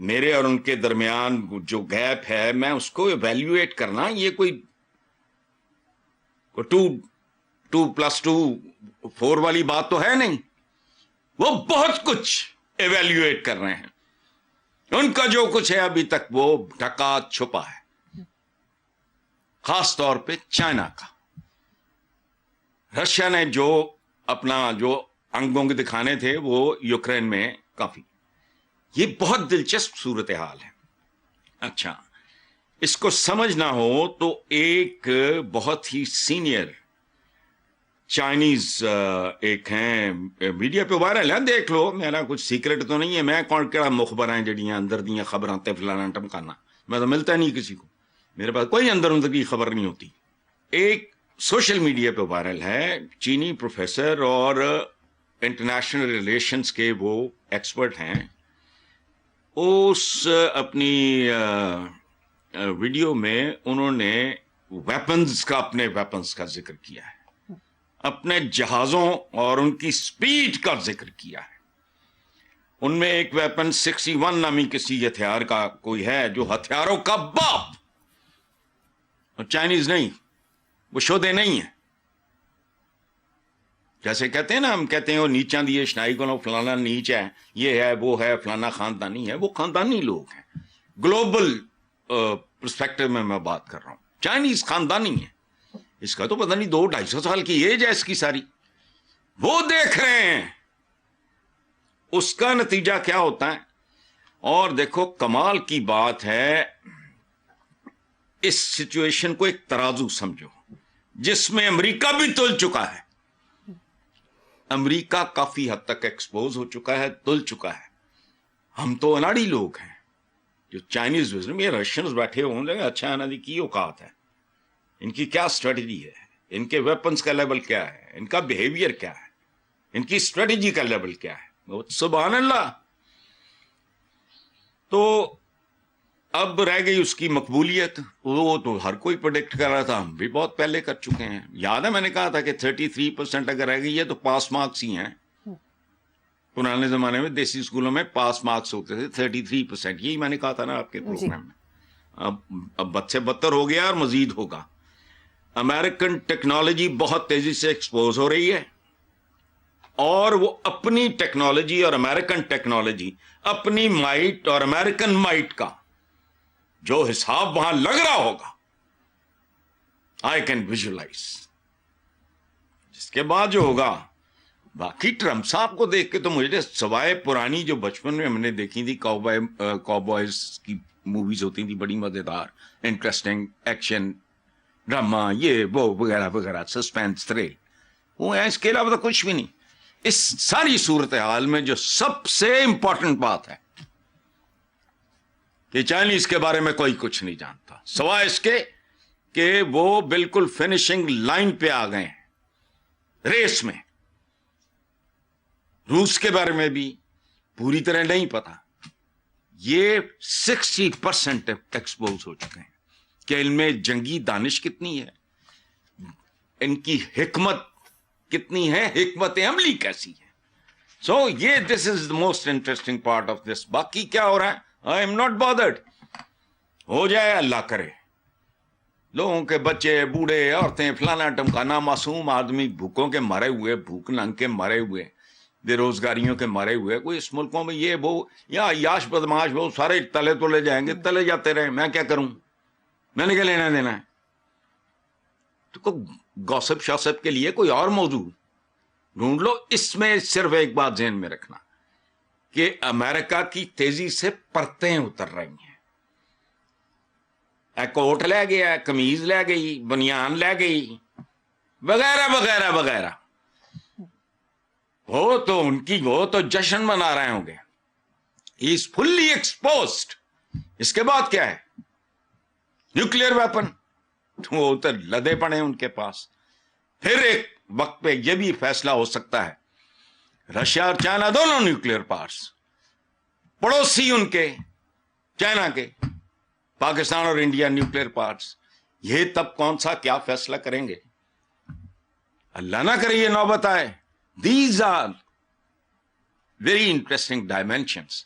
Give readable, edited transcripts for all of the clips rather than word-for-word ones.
میرے اور ان کے درمیان جو گیپ ہے میں اس کو ایویلیویٹ کرنا یہ کوئی 2+2=4 والی بات تو ہے نہیں. وہ بہت کچھ ایویلیویٹ کر رہے ہیں. ان کا جو کچھ ہے ابھی تک وہ ڈھکا چھپا ہے, خاص طور پہ چائنا کا. رشیا نے جو اپنا جو انگوں کے دکھانے تھے وہ یوکرین میں کافی. یہ بہت دلچسپ صورتحال ہے. اچھا, اس کو سمجھنا ہو تو ایک بہت ہی سینئر چائنیز ایک ہیں, میڈیا پہ وائرل ہے, دیکھ لو, میرا کچھ سیکرٹ تو نہیں ہے. میں کون کہڑا مخبر ہیں جڑیاں اندر دیاں خبراں تے فلانا ٹمکانا, میں تو ملتا نہیں کسی کو, میرے پاس کوئی اندر کی خبر نہیں ہوتی. ایک سوشل میڈیا پہ وائرل ہے, چینی پروفیسر اور انٹرنیشنل ریلیشنز کے وہ ایکسپرٹ ہیں. اس اپنی ویڈیو میں انہوں نے اپنے ویپنز کا ذکر کیا ہے, اپنے جہازوں اور ان کی سپیڈ کا ذکر کیا ہے. ان میں ایک ویپن 61 نامی کسی ہتھیار کا کوئی ہے جو ہتھیاروں کا باپ, اور چائنیز نہیں, وہ شودے نہیں ہیں. جیسے کہتے ہیں نا, ہم کہتے ہیں وہ نیچاں دی اشنائی کو فلانا نیچ ہے, یہ ہے وہ ہے, فلانا خاندانی ہے. وہ خاندانی لوگ ہیں. گلوبل پرسپیکٹو میں بات کر رہا ہوں. چائنیز خاندانی ہے. اس کا تو پتہ نہیں 200-250 سال کی ایج ہے اس کی ساری. وہ دیکھ رہے ہیں اس کا نتیجہ کیا ہوتا ہے. اور دیکھو کمال کی بات ہے, اس سچویشن کو ایک ترازو سمجھو جس میں امریکہ بھی تل چکا ہے. امریکہ کافی حد تک ایکسپوز ہو چکا ہے, تل چکا ہے. ہم تو اناڑی لوگ ہیں. جو چائنیز یہ رشینز بیٹھے ہوں گے, اچھا انہوں کی اوقات ہے, ان کی کیا اسٹریٹجی ہے, ان کے ویپنز کا لیول کیا ہے, ان کا بیہیویئر کیا ہے, ان کی اسٹریٹجی کا لیول کیا ہے. سبحان اللہ. تو اب رہ گئی اس کی مقبولیت. وہ تو ہر کوئی پروڈکٹ کر رہا تھا, ہم بھی بہت پہلے کر چکے ہیں. یاد ہے میں نے کہا تھا کہ 33% اگر رہ گئی ہے تو پاس مارکس ہی ہیں. پرانے زمانے میں دیسی اسکولوں میں پاس مارکس ہوتے تھے 33%. یہی میں نے کہا تھا نا آپ کے پروگرام میں. اب بد سے بدتر ہو گیا اور مزید ہوگا. امریکن ٹیکنالوجی بہت تیزی سے ایکسپوز ہو رہی ہے, اور وہ اپنی ٹیکنالوجی اور امریکن ٹیکنالوجی, اپنی مائٹ اور امریکن مائٹ کا جو حساب وہاں لگ رہا ہوگا, آئی کین ویژولائز. جس کے بعد جو ہوگا, باقی ٹرمپ صاحب کو دیکھ کے تو مجھے سوائے پرانی جو بچپن میں ہم نے دیکھی تھی کاؤبوائز کی موویز ہوتی تھی بڑی مزیدار, انٹرسٹنگ, ایکشن ڈرامہ, یہ وہ وغیرہ وغیرہ, سسپینس, تھرل, وہ ہے. اس کے علاوہ تو کچھ بھی نہیں. اس ساری صورتحال میں جو سب سے امپورٹنٹ بات ہے کہ چائنیز کے بارے میں کوئی کچھ نہیں جانتا, سوائے اس کے کہ وہ بالکل فنشنگ لائن پہ آ گئے ہیں ریس میں. روس کے بارے میں بھی پوری طرح نہیں پتا. یہ 60% ایکسپوز ہو چکے ہیں کہ ان میں جنگی دانش کتنی ہے, ان کی حکمت کتنی ہے, حکمت عملی کیسی ہے. سو یہ this is the most interesting part of this. باقی کیا ہو رہا ہے, آئی ایم ناٹ بادرڈ. ہو جائے اللہ کرے. لوگوں کے بچے, بوڑھے, عورتیں, فلانا ٹمکانا, معصوم آدمی بھوکوں کے مرے ہوئے, بھوک ننگ کے مرے ہوئے, بے روزگاریوں کے مرے ہوئے. کوئی اس ملکوں میں یہ وہ یا عیاش بدماش وہ سارے تلے تلے جائیں گے, تلے جاتے رہے, میں کیا کروں, میں نے کیا لینا دینا ہے. تو گوسپ شاسپ کے لیے کوئی اور موضوع ڈھونڈ لو. اس میں صرف ایک بات ذہن میں رکھنا کہ امریکہ کی تیزی سے پرتیں اتر رہی ہیں. کوٹ لے گیا, قمیض لے گئی, بنیان لے گئی, وغیرہ وغیرہ وغیرہ. وہ تو ان کی وہ تو جشن منا رہے ہوں گے. ہی از فلی ایکسپوزڈ. اس کے بعد کیا ہے, نیوکلیئر ویپن, وہ تو لدے پڑے ان کے پاس. پھر ایک وقت پہ یہ بھی فیصلہ ہو سکتا ہے رشیا اور چائنا دونوں نیوکلیئر پاورز, پڑوسی ان کے چائنا کے, پاکستان اور انڈیا نیوکلیئر پاورز. یہ تب کون سا کیا فیصلہ کریں گے, اللہ نہ کرے یہ نوبت آئے. These are very interesting dimensions.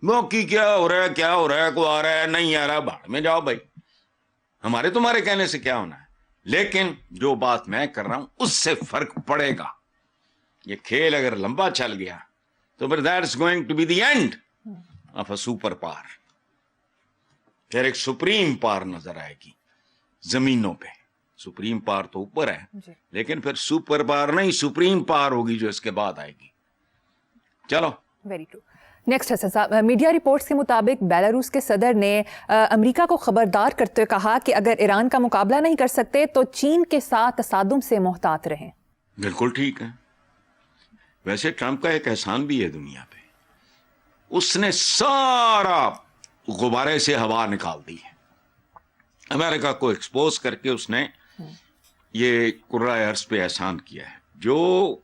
موقع کیا ہو رہا ہے، کیا ہو رہا ہے، کو آ رہا ہے نہیں آ رہا، بھاڑ میں جاؤ بھائی، ہمارے تمہارے کہنے سے کیا ہونا ہے. لیکن جو بات میں کر رہا ہوں اس سے فرق پڑے گا. یہ کھیل اگر لمبا چل گیا تو پھر that's going to be the end of a superpower. پھر ایک سپریم پاور نظر آئے گی زمینوں پہ. سپریم پاور تو اوپر ہے لیکن پھر سپر پاور نہیں، سپریم پاور ہوگی جو اس کے بعد آئے گی. چلو ویری ٹرو. نیکسٹ حسن صاحب، میڈیا رپورٹس کے مطابق بیلاروس کے صدر نے امریکہ کو خبردار کرتے ہوئے کہا کہ اگر ایران کا مقابلہ نہیں کر سکتے تو چین کے ساتھ تصادم سے محتاط رہیں. بالکل ٹھیک ہے. ویسے ٹرمپ کا ایک احسان بھی ہے دنیا پہ، اس نے سارا غبارے سے ہوا نکال دی ہے. امریکہ کو ایکسپوز کر کے اس نے یہ کرۂ ارض پہ احسان کیا ہے. جو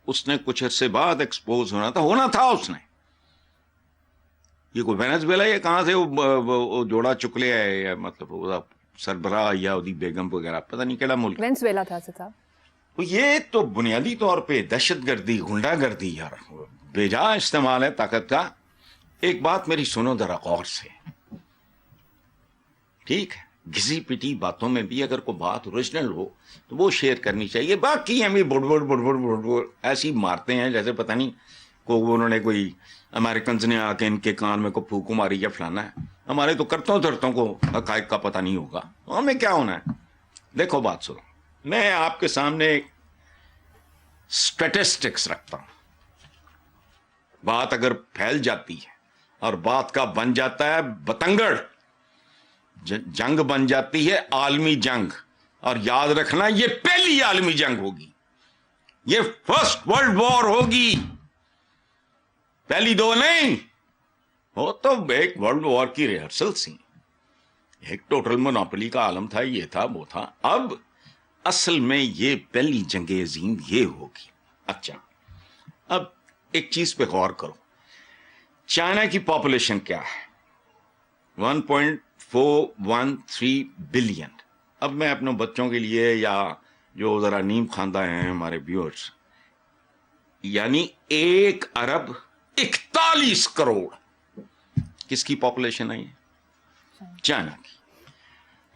اس نے کچھ عرصے بعد ایکسپوز ہونا تھا اس نے. یہ کوئی وینزویلا یا کہاں سے وہ جوڑا چک لیا ہے، یا مطلب سربراہ یا ادی بیگم وغیرہ، پتہ نہیں کیڑا ملک وینزویلا تھا صاحب. یہ تو بنیادی طور پہ دہشت گردی، غنڈہ گردی اور بیجا استعمال ہے طاقت کا. ایک بات میری سنو ذرا غور سے، ٹھیک ہے؟ گھسی پٹی باتوں میں بھی اگر کوئی بات اوریجنل ہو تو وہ شیئر کرنی چاہیے. باقی ہم بڑ ایسی مارتے ہیں جیسے پتہ نہیں انہوں نے کوئی امریکنز نے آ کے ان کے کان میں کوئی پھونکو ماری یا فلانا ہے. ہمارے تو کرتوں دھرتوں کو حقائق کا پتہ نہیں ہوگا، ہمیں کیا ہونا ہے. دیکھو بات سنو، میں آپ کے سامنے اسٹیٹسٹکس رکھتا ہوں. بات اگر پھیل جاتی ہے اور بات کا بن جاتا ہے بتنگڑ، جنگ بن جاتی ہے عالمی جنگ. اور یاد رکھنا یہ پہلی عالمی جنگ ہوگی، یہ فرسٹ ورلڈ وار ہوگی، پہلی دو نہیں. وہ تو ایک ورلڈ وار کی ریہرسل سی، ایک ٹوٹل مونوپولی کا عالم تھا، یہ تھا وہ تھا. اب اصل میں یہ پہلی جنگ عظیم یہ ہوگی. اچھا اب ایک چیز پہ غور کرو، چائنا کی پاپولیشن کیا ہے؟ 1.413 بلین. اب میں اپنے بچوں کے لیے یا جو ذرا نیم خواندہ ہیں ہمارے ویورز، یعنی 1.41 کروڑ کس کی پاپولیشن ہے؟ چائنا کی.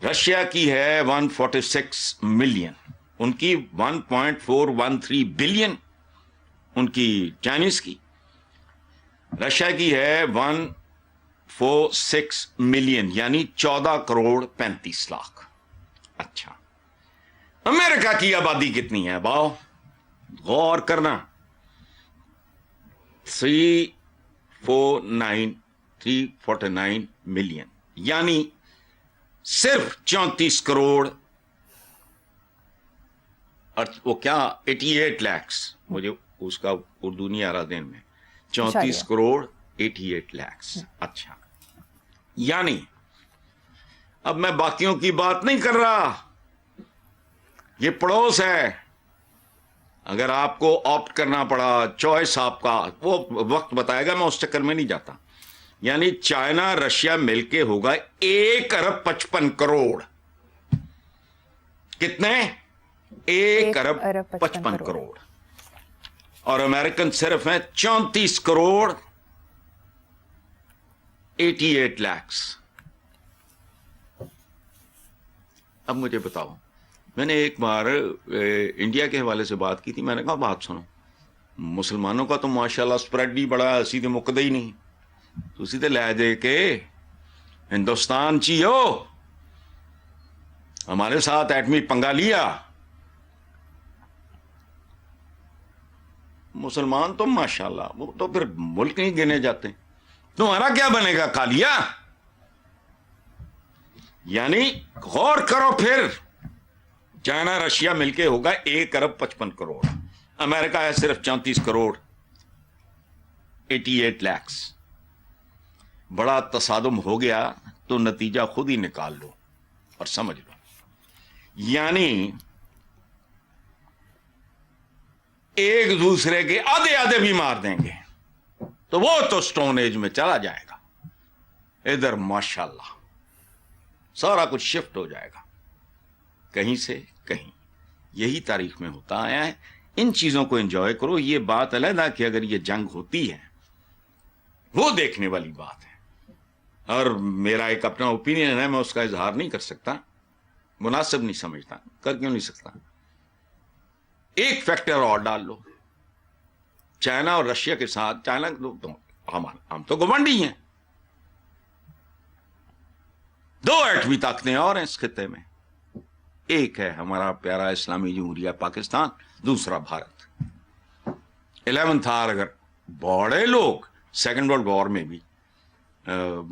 رشیا کی ہے 146 ملین، ان کی 1.413 بلین ان کی چائنیز کی. رشیا کی ہے 146 ملین یعنی 14 کروڑ 35 لاکھ. اچھا امریکہ کی آبادی کتنی ہے باؤ؟ غور کرنا، 349 ملین یعنی صرف 34 کروڑ اور وہ کیا 88 لاکھ، مجھے اس کا اردو نہیں آ رہا دین میں، 34 کروڑ 88 لاکھ. اچھا یعنی اب میں باقیوں کی بات نہیں کر رہا، یہ پڑوس ہے. اگر آپ کو آپٹ کرنا پڑا، چوائس آپ کا، وہ وقت بتائے گا، میں اس چکر میں نہیں جاتا. یعنی چائنا رشیا مل کے ہوگا 1.55 کروڑ. کتنے؟ 1.55 کروڑ. اور امریکن صرف ہیں 34 کروڑ 88 لاکھ. اب مجھے بتاؤ، میں نے ایک بار انڈیا کے حوالے سے بات کی تھی، میں نے کہا بات سنو، مسلمانوں کا تو ماشاءاللہ سپریڈ بھی بڑا، سیدھے مکدے ہی نہیں. تو سیدھے لے دے کے ہندوستان چیو ہمارے ساتھ ایٹمی پنگا لیا. مسلمان تو ماشاءاللہ وہ تو پھر ملک نہیں گنے جاتے. تمہارا کیا بنے گا کالیا؟ یعنی غور کرو، پھر چائنا رشیا مل کے ہوگا 1.55 کروڑ، امریکہ ہے صرف 34 کروڑ 88 لاکھ. بڑا تصادم ہو گیا تو نتیجہ خود ہی نکال لو اور سمجھ لو. یعنی ایک دوسرے کے آدھے آدھے بھی مار دیں گے تو وہ تو سٹون ایج میں چلا جائے گا. ادھر ماشاءاللہ سارا کچھ شفٹ ہو جائے گا کہیں سے کہیں. یہی تاریخ میں ہوتا آیا ہے. ان چیزوں کو انجوائے کرو. یہ بات علیحدہ کہ اگر یہ جنگ ہوتی ہے وہ دیکھنے والی بات ہے. اور میرا ایک اپنا اوپینین ہے, میں اس کا اظہار نہیں کر سکتا, مناسب نہیں سمجھتا, کر کیوں نہیں سکتا. ایک فیکٹر اور ڈال لو, چائنا اور رشیا کے ساتھ, چائنا ہم تو گوانڈی ہیں, 2 ایٹمی طاقتیں اور ہیں اس خطے میں. ایک ہے ہمارا پیارا اسلامی جمہوریہ پاکستان, دوسرا بھارت. 11th آر اگر بڑے لوگ سیکنڈ ورلڈ وار میں بھی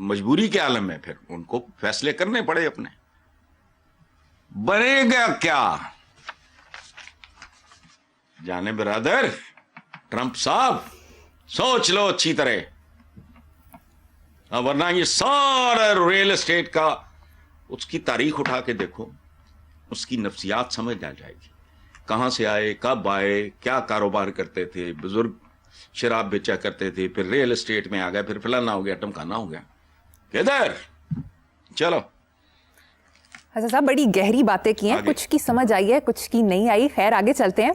مجبوری کے عالم میں, پھر ان کو فیصلے کرنے پڑے اپنے. بنے گا کیا جانے برادر, ٹرمپ صاحب سوچ لو اچھی طرح, ورنہ یہ سارا ریل اسٹیٹ کا اس کی تاریخ اٹھا کے دیکھو, اس کی نفسیات سمجھ آ جائے گی. کہاں سے آئے, کب آئے, کیا کاروبار کرتے تھے, بزرگ شراب بیچا کرتے تھے, پھر ریل اسٹیٹ میں آ گئے, پھر فلانا ہو گیا, ٹمکانا ہو گیا. کدھر چلو. حسن صاحب بڑی گہری باتیں کی ہیں, کچھ کی سمجھ آئی ہے, کچھ کی نہیں آئی. خیر آگے چلتے ہیں.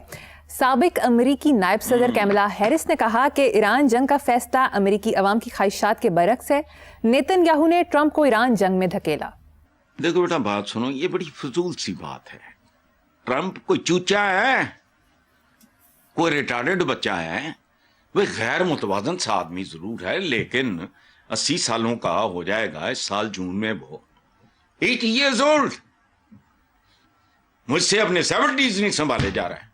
سابق امریکی نائب صدر کیملا ہیرس نے کہا کہ ایران جنگ کا فیصلہ امریکی عوام کی خواہشات کے برعکس ہے. نیتن یاہو نے ٹرمپ کو ایران جنگ میں دھکیلا. دیکھو بیٹا بات سنو, یہ بڑی فضول سی بات ہے. ٹرمپ کوئی چوچا ہے, کوئی ریٹارڈڈ بچہ ہے, وہ غیر متوازن سا آدمی ضرور ہے, لیکن 80 سالوں کا ہو جائے گا اس سال جون میں. وہ 80 years old, مجھ سے اپنے 70s نہیں سنبھالے جا رہا ہے.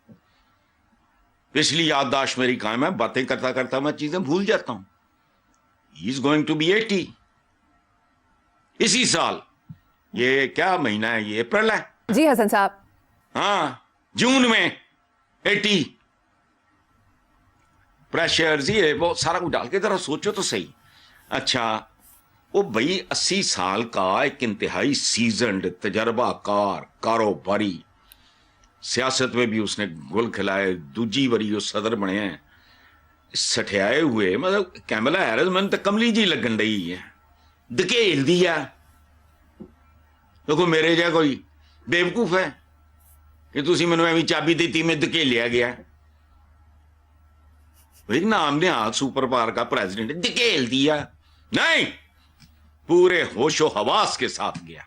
پچھلی یادداشت میری قائم ہے, باتیں کرتا کرتا میں چیزیں بھول جاتا ہوں. ہی از گوئنگ ٹو بی 80 اسی سال. یہ کیا مہینہ ہے, یہ اپریل ہے. جی حسن صاحب, ہاں جون میں 80. پریشرز یہ وہ سارا کچھ ڈال کے ذرا سوچو تو صحیح. اچھا وہ بھائی 80 سال کا ایک انتہائی سیزنڈ تجربہ کار کاروباری, سیاست میں بھی اس نے گل کھلائے, دوجی وری وہ صدر بنے ہیں, سٹھیائے ہوئے. مطلب کیملا ہیرس میں تو کملی جی لگن رہی ہے, دکیل دیا. دیکھو میرے جا کوئی بیوقوف ہے کہ تسی منو ایویں چابی دیتی میں دکیلیا گیا. بھائی نام نے ہاتھ سپر پاور کا پریزیڈنٹ دکیل دیا نہیں, پورے ہوش و حواس کے ساتھ گیا.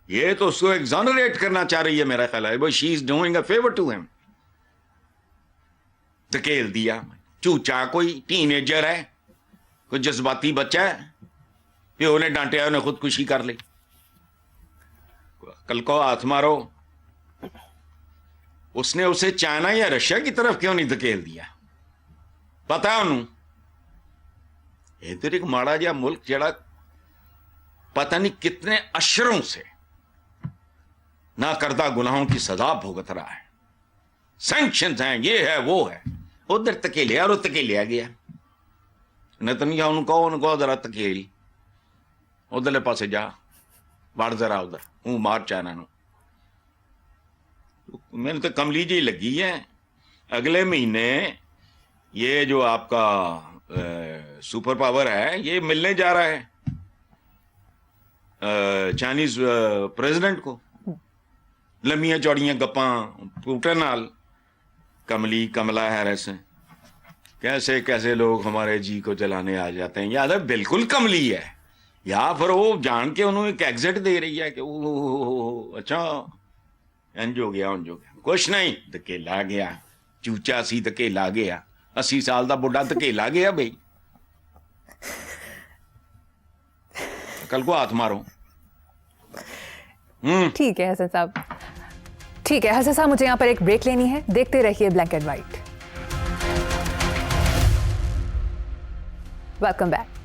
یہ تو اس کو ایگزانریٹ کرنا چاہ رہی ہے میرا خیال ہے. بھائی she is doing a favour to ہم. دکیل دیا. چوچا کوئی ٹین ایجر ہے, کوئی جذباتی بچہ ہے, پیو نے ڈانٹیا انہیں خودکشی کر لی. کل کو ہاتھ مارو, اس نے اسے چائنا یا رشیا کی طرف کیوں نہیں دھکیل دیا؟ پتا ہے انہوں ادھر ایک ماڑا جہا ملک جڑا پتہ نہیں کتنے اشروں سے نہ کردہ گناہوں کی سزا بھگت رہا ہے. سینکشنز ہیں, یہ ہے وہ ہے. ادھر تکیلیا اور تکیلیا گیا. نیتنیاہو ان کو ذرا تکیل, ادھرلے پاسے جا بڑھ ذرا ادھر ہوں مار چائنا نو. میں نے تو کملی جی لگی ہے. اگلے مہینے یہ جو آپ کا سپر پاور ہے یہ ملنے جا رہا ہے چائنیز پریزیڈنٹ کو. لمیاں چوڑیاں گپاں پوٹر نال. کملا ہیرس کیسے کیسے لوگ ہمارے جی کو چلانے آ جاتے ہیں. یاد ہے بالکل کملی ہے, یا پھر وہ جان کے انہوں ایک ایگزٹ دے رہی ہے کہ اچھا انج ہو گیا انج ہو گیا. کچھ نہیں, دکیلا گیا. چوچا سی دکیلا گیا. 80 سال دا بڑھا دکیلا گیا. بھائی کل کو ہاتھ مارو. ٹھیک ہے حسن صاحب, ٹھیک ہے حسن صاحب, مجھے یہاں پر ایک بریک لینی ہے. دیکھتے رہیے black and white. Welcome back.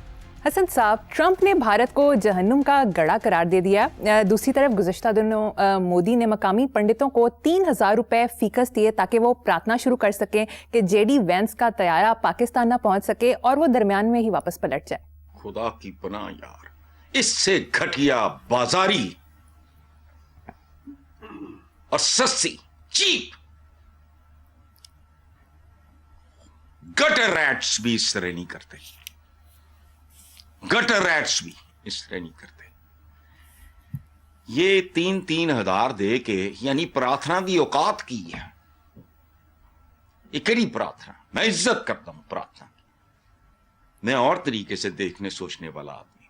Hasan sahab, Trump نے بھارت کو جہنم کا گڑھا قرار دے دیا. دوسری طرف گزشتہ دنوں مودی نے مقامی پنڈتوں کو 3,000 روپے فیکس دیے تاکہ وہ پرارتھنا شروع کر سکیں کہ جے ڈی وینس کا طیارہ پاکستان نہ پہنچ سکے اور وہ درمیان میں ہی واپس پلٹ جائے. خدا کی پناہ یار, اس سے گھٹیا بازاری اور سستی چیپ گٹر ریٹس بھی اس طرح نہیں کرتے. گٹر ریٹس بھی اس طرح نہیں کرتے. یہ 3,000 دے کے یعنی پرارتھنا دی اوقات کی ہے. یہ کڑی پرارتھنا, میں عزت کرتا ہوں پرارتھنا کی. میں اور طریقے سے دیکھنے سوچنے والا آدمی.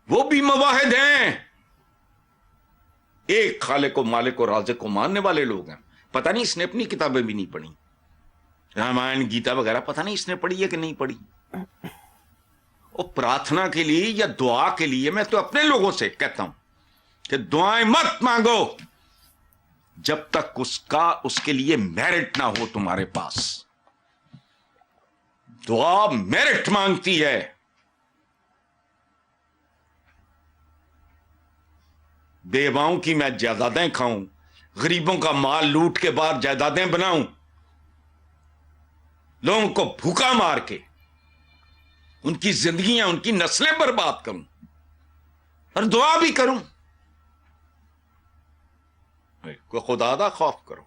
وہ بھی مواحد ہیں, ایک خالق و مالک و رازق کو ماننے والے لوگ ہیں. پتہ نہیں اس نے اپنی کتابیں بھی نہیں پڑھی, رامائن گیتا وغیرہ پتہ نہیں اس نے پڑھی ہے کہ نہیں پڑھی. اور پرارتھنا کے لیے یا دعا کے لیے میں تو اپنے لوگوں سے کہتا ہوں کہ دعائیں مت مانگو جب تک اس کے لیے میرٹ نہ ہو تمہارے پاس. دعا میرٹ مانگتی ہے. بیواؤں کی میں جائیدادیں کھاؤں, غریبوں کا مال لوٹ کے بعد جائیدادیں بناؤں, لوگوں کو بھوکا مار کے ان کی زندگیاں, ان کی نسلیں برباد کروں, اور دعا بھی کروں. کو خدا دا خوف کرو.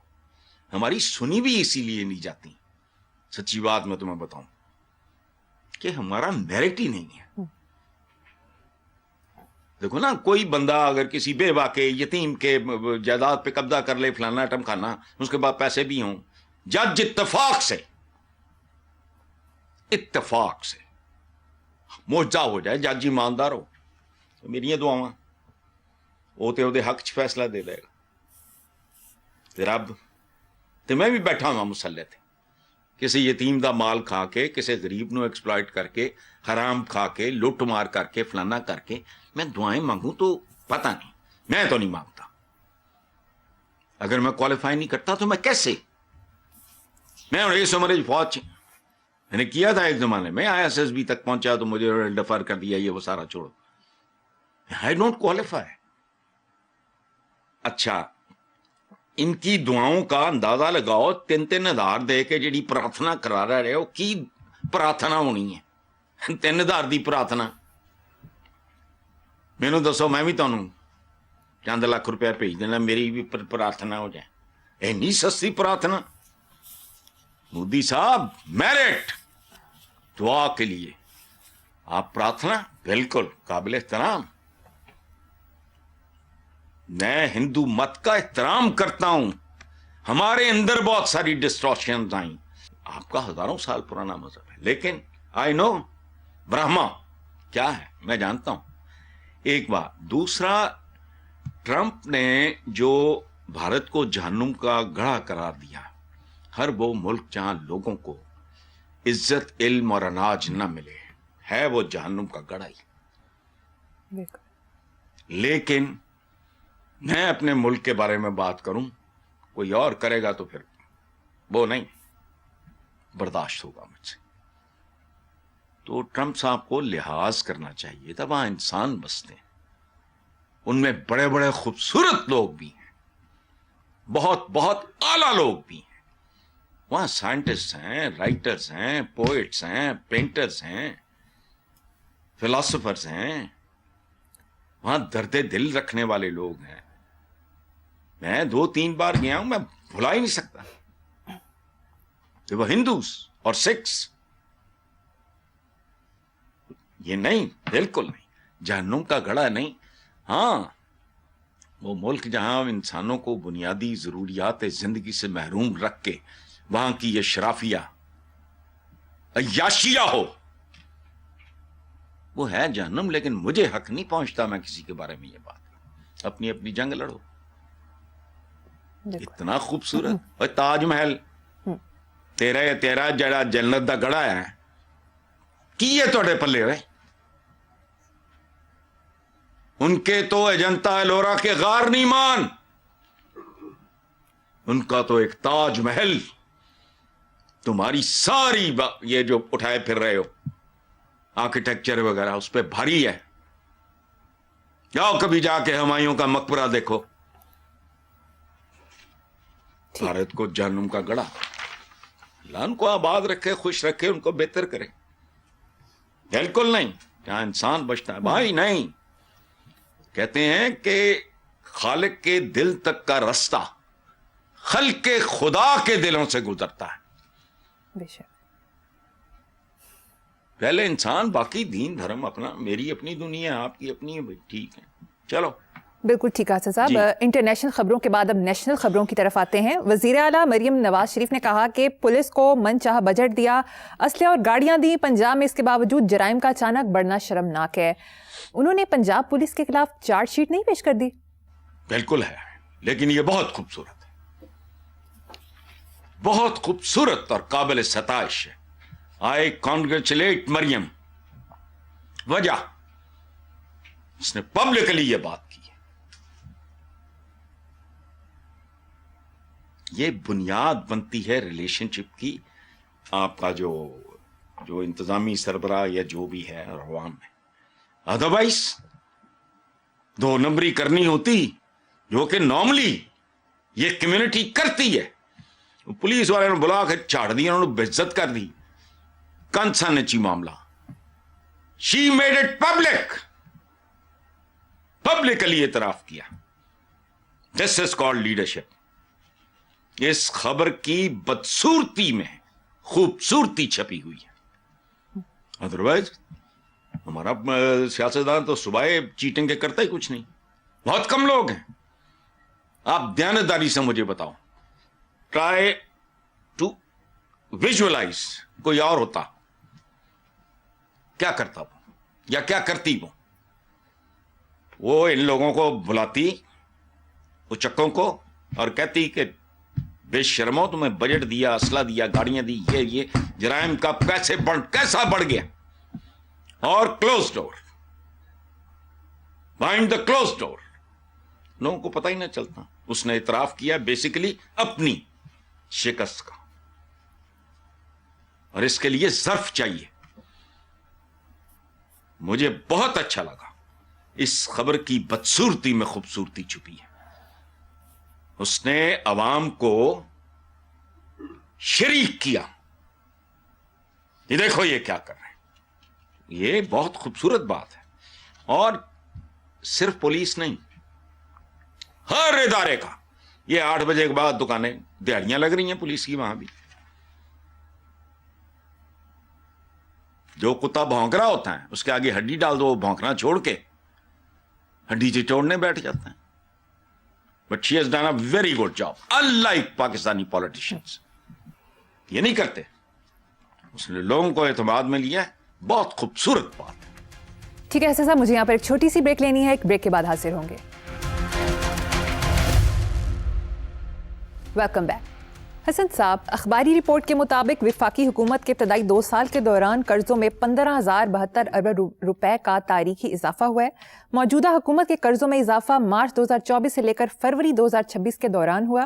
ہماری سنی بھی اسی لیے نہیں جاتی. سچی بات میں تمہیں بتاؤں کہ ہمارا میرٹ ہی نہیں ہے. دیکھو نا, کوئی بندہ اگر کسی بیوہ کے, یتیم کے جائیداد پہ قبضہ کر لے, فلانا ٹم کھانا, اس کے بعد پیسے بھی ہوں, جج اتفاق سے معجزہ ہو جائے, جج ایماندار ہو, تو میری یہ دعاواں وہ حق چ فیصلہ دے دے گا. رب تو میں بھی بیٹھا ہوا مسلح تے, کسی یتیم دا مال کھا کے, کسی غریب نو ایکسپلائٹ کر کے, حرام کھا کے, لٹ مار کر کے, فلانا کر کے میں دعائیں مانگوں تو پتہ نہیں, میں تو نہیں مانگتا. اگر میں کوالیفائی نہیں کرتا تو میں کیسے. میں اس عمر فوج میں نے کیا تھا ایک زمانے میں, ISSB تک پہنچا تو مجھے ڈفر کر دیا, یہ وہ سارا چھوڑو, آئی ڈونٹ کوالیفائی. اچھا, ان کی دعاؤں کا اندازہ لگاؤ, 3,000 دے کے جڑی پرارتھنا کرا رہے ہو, کی پرارتھنا ہونی ہے 3,000 دی پرارتھنا. مینوں دسو, میں بھی تمہیں چند لاکھ روپیہ بھیج دینا, میری بھی پرارتھنا ہو جائے. اینی سستی پرارتھنا. مودی صاحب, میرٹ دعا کے لیے آپ پرارتھنا بالکل قابل احترام. میں ہندو مت کا احترام کرتا ہوں. ہمارے اندر بہت ساری ڈسٹورشنز آئیں. آپ کا ہزاروں سال پرانا مذہب ہے, لیکن آئی نو برہما کیا ہے, میں جانتا ہوں. ایک بات. دوسرا, ٹرمپ نے جو بھارت کو جہنم کا گڑھا قرار دیا, ہر وہ ملک جہاں لوگوں کو عزت, علم اور اناج نہ ملے, ہے وہ جہنم کا گڑھا ہی. لیکن میں اپنے ملک کے بارے میں بات کروں, کوئی اور کرے گا تو پھر وہ نہیں برداشت ہوگا مجھ سے. تو ٹرمپ صاحب کو لحاظ کرنا چاہیے تھا. وہاں انسان بستے ہیں, ان میں بڑے بڑے خوبصورت لوگ بھی ہیں, بہت بہت اعلیٰ لوگ بھی ہیں. وہاں سائنٹسٹ ہیں, رائٹرز ہیں, پوئٹس ہیں, پینٹرز ہیں, فلاسفرز ہیں. وہاں درد دل رکھنے والے لوگ ہیں. میں 2-3 بار گیا ہوں, میں بھلا ہی نہیں سکتا کہ وہ ہندوز اور سکھس, یہ نہیں, بالکل نہیں, جہنم کا گڑھا نہیں. ہاں, وہ ملک جہاں انسانوں کو بنیادی ضروریات زندگی سے محروم رکھ کے وہاں کی یہ اشرافیہ عیاشیہ ہو, وہ ہے جہنم. لیکن مجھے حق نہیں پہنچتا میں کسی کے بارے میں یہ بات. اپنی اپنی جنگ لڑو. اتنا خوبصورت, اور تاج محل تیرا جڑا جنت دا گڑھا ہے, کی ہے توڑے پلے ہوئے. ان کے تو اجنتا ایلورا کے غار نہیں مان, ان کا تو ایک تاج محل. تمہاری ساری یہ جو اٹھائے پھر رہے ہو آرکیٹیکچر وغیرہ, اس پہ بھاری ہے. جاؤ کبھی جا کے ہمایوں کا مقبرہ دیکھو. بھارت کو جہنم کا گڑھا. اللہ ان کو آباد رکھے, خوش رکھے, ان کو بہتر کرے. بالکل نہیں, جہاں انسان بچتا ہے بھائی نہیں. کہتے ہیں کہ خالق کے دل تک کا رستہ خلق خدا کے دلوں سے گزرتا ہے. پہلے انسان, باقی دین دھرم اپنا, میری اپنی دنیا, آپ کی اپنی ہے, ٹھیک ہے, چلو. بالکل ٹھیک ہے صاحب. انٹرنیشنل خبروں کے بعد اب نیشنل خبروں کی طرف آتے ہیں. وزیر اعلیٰ مریم نواز شریف نے کہا کہ پولیس کو من چاہا بجٹ دیا, اسلحے اور گاڑیاں دی پنجاب میں, اس کے باوجود جرائم کا اچانک بڑھنا شرمناک ہے. انہوں نے پنجاب پولیس کے خلاف چارج شیٹ نہیں پیش کر دی؟ بالکل ہے, لیکن یہ بہت خوبصورت ہے, بہت خوبصورت اور قابل ستائش ہے. آئی کانگریچولیٹ مریم. وجہ اس نے پبلکلی یہ بات کی ہے. یہ بنیاد بنتی ہے ریلیشن شپ کی, آپ کا جو انتظامی سربراہ یا جو بھی ہے اور عوام میں. ادروائز دو نمبری کرنی ہوتی, جو کہ نارملی یہ کمیونٹی کرتی ہے. پولیس والے نے بلا کے چاڑ دیا, انہوں نے بے عزت کر دی. کنسا نچی معاملہ. شی میڈ اٹ پبلکلی اعتراف کیا. دس از کالڈ لیڈرشپ. اس خبر کی بدصورتی میں خوبصورتی چھپی ہوئی ہے. ادروائز ہمارا سیاستدان تو صبح چیٹنگ کے کرتا ہی کچھ نہیں. بہت کم لوگ ہیں. آپ دیانتداری سے مجھے بتاؤ, ٹرائی ٹو ویژولائز کوئی اور ہوتا کیا کرتا وہ, یا کیا کرتی وہ ان لوگوں کو بلاتی, وہ چکوں کو, اور کہتی کہ بے شرمو تمہیں بجٹ دیا, اسلحہ دیا, گاڑیاں دی, یہ جرائم کا کیسا بڑھ گیا. اور close door, behind the close door, لوگوں کو پتہ ہی نہ چلتا. اس نے اعتراف کیا بیسیکلی اپنی شکست کا, اور اس کے لیے ظرف چاہیے. مجھے بہت اچھا لگا. اس خبر کی بدصورتی میں خوبصورتی چھپی ہے. اس نے عوام کو شریک کیا. یہ دیکھو یہ کیا کر رہے ہیں. یہ بہت خوبصورت بات ہے. اور صرف پولیس نہیں, ہر ادارے کا. یہ 8 بجے کے بعد دکانیں دیہڑیاں لگ رہی ہیں پولیس کی. وہاں بھی جو کتا بھونک رہا ہوتا ہے اس کے آگے ہڈی ڈال دو, وہ بھونکنا چھوڑ کے ہڈی چٹوڑنے بیٹھ جاتا ہے. But she has done a very good job, unlike Pakistani politicians. یہ نہیں کرتے. اس نے لوگوں کو اعتماد میں لیا ہے. بہت خوبصورت بات ہے. ٹھیک ہے صاحب, مجھے یہاں پر ایک چھوٹی سی بریک لینی ہے. ایک بریک کے بعد حاضر ہوں گے. Welcome back. حسن صاحب, اخباری رپورٹ کے مطابق وفاقی حکومت کے ابتدائی 2 سال کے دوران قرضوں میں 15,072 ارب روپے کا تاریخی اضافہ ہوا ہے. موجودہ حکومت کے قرضوں میں اضافہ مارچ 2024 سے لے کر فروری 2026 کے دوران ہوا.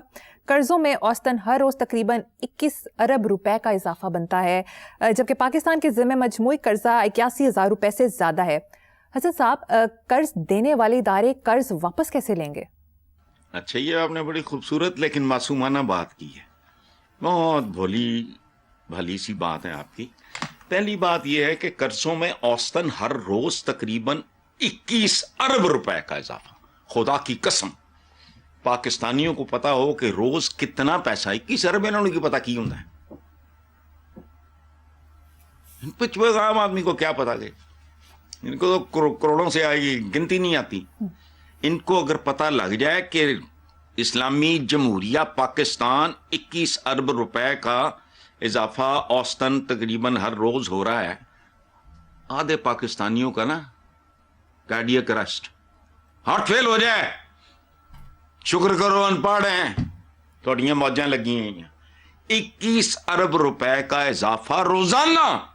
قرضوں میں اوسطاً ہر روز تقریباً 21 ارب روپے کا اضافہ بنتا ہے, جبکہ پاکستان کے ذمہ مجموعی قرضہ 81,000 روپے سے زیادہ ہے. حسن صاحب, قرض دینے والے ادارے قرض واپس کیسے لیں گے؟ اچھا, یہ آپ نے بڑی خوبصورت لیکن معصومانہ بات کی ہے. بہت بھلی سی بات ہے آپ کی. پہلی بات یہ ہے کہ قرضوں میں اوسطاً ہر روز تقریباً 21 ارب روپے کا اضافہ. خدا کی قسم, پاکستانیوں کو پتا ہو کہ روز کتنا پیسہ 21 ارب انہوں کی پتا کی ہوں ہے. ان پچھوے عام آدمی کو کیا پتا کہ ان کو تو کروڑوں سے آئی گنتی نہیں آتی. ان کو اگر پتا لگ جائے کہ اسلامی جمہوریہ پاکستان 21 ارب روپے کا اضافہ اوسطاً تقریباً ہر روز ہو رہا ہے, آدھے پاکستانیوں کا نا کارڈیک ارسٹ, ہارٹ فیل ہو جائے. شکر کرو ان پڑھ ہیں, تھوڑیاں موجاں لگی ہیں. 21 ارب روپے کا اضافہ روزانہ.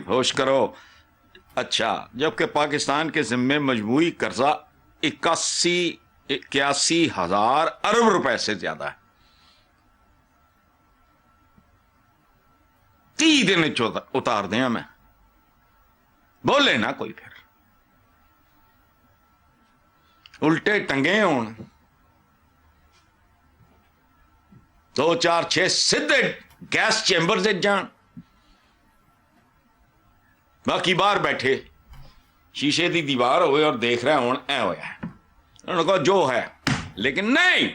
ہوش کرو. اچھا, جبکہ پاکستان کے ذمے مجموعی قرضہ 81,000 ارب روپے سے زیادہ ہے. 30 دن اتار دیں ہمیں, بولے نا کوئی. پھر الٹے ٹنگے ہون, 2 4 6 سیدھے گیس چیمبر سے جان, باقی باہر بیٹھے شیشے دی دیوار ہوئے اور دیکھ رہے ہوں اے ہویا ہے. انہوں نے کہا جو ہے, لیکن نہیں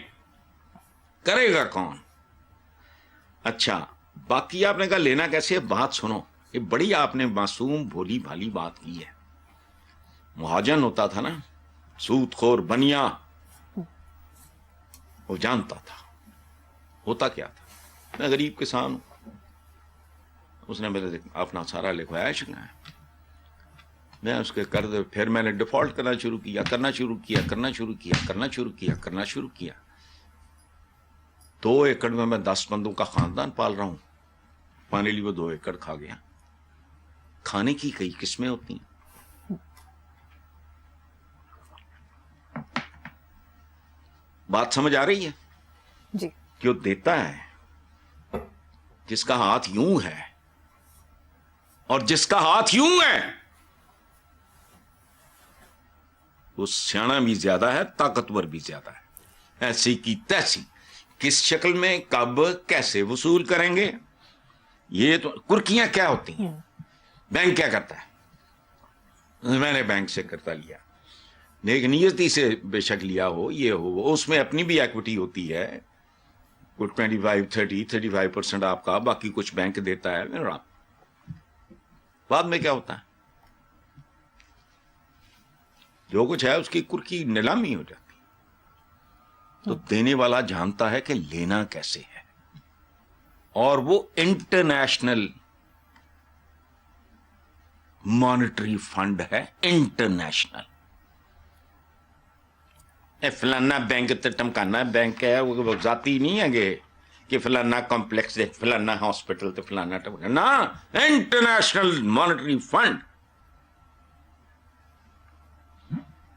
کرے گا کون. اچھا, باقی آپ نے کہا لینا کیسے ہے، بات سنو، یہ بڑی آپ نے معصوم بھولی بھالی بات کی ہے. مہاجن ہوتا تھا نا، سود خور بنیا، وہ جانتا تھا ہوتا کیا تھا. میں غریب کسان ہوں، اس نے میرے اپنا سارا لکھوایا شکنا ہے، میں اس کے قرض، پھر میں نے ڈیفالٹ کرنا شروع کیا، کرنا شروع کیا. 2 ایکڑ میں 10 بندوں کا خاندان پال رہا ہوں. فائنلی وہ 2 ایکڑ کھا گیا. کھانے کی کئی قسمیں ہوتی ہیں. بات سمجھ آ رہی ہے؟ جی. جو دیتا ہے، جس کا ہاتھ یوں ہے اور جس کا ہاتھ یوں ہے، وہ سیاںا بھی زیادہ ہے، طاقتور بھی زیادہ ہے. ایسی کی تیسی، کس شکل میں، کب، کیسے وصول کریں گے، یہ تو کرکیاں کیا ہوتی ہیں. بینک کیا کرتا ہے، میں نے بینک سے کرتا لیا، نیک نیتی سے بے شک لیا ہو، یہ ہو، اس میں اپنی بھی ایکوٹی ہوتی ہے، کچھ 25-30-35% آپ کا، باقی کچھ بینک دیتا ہے. بعد میں کیا ہوتا ہے، جو کچھ ہے اس کی کرکی نیلامی ہو جاتی. تو دینے والا جانتا ہے کہ لینا کیسے ہے، اور وہ انٹرنیشنل مانیٹری فنڈ ہے. انٹرنیشنل فلانا بینک تے ٹمکانا بینک ہے، وہ ذاتی نہیں ہے گے کہ فلانا کمپلیکس ہے، فلانا ہاسپٹل تے فلانا نا، انٹرنیشنل مانیٹری فنڈ.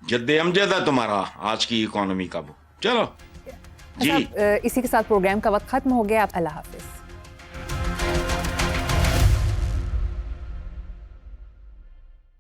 جد امجد ہے تمہارا آج کی اکانومی کا. وہ چلو جی، اسی کے ساتھ پروگرام کا وقت ختم ہو گیا. اللہ حافظ.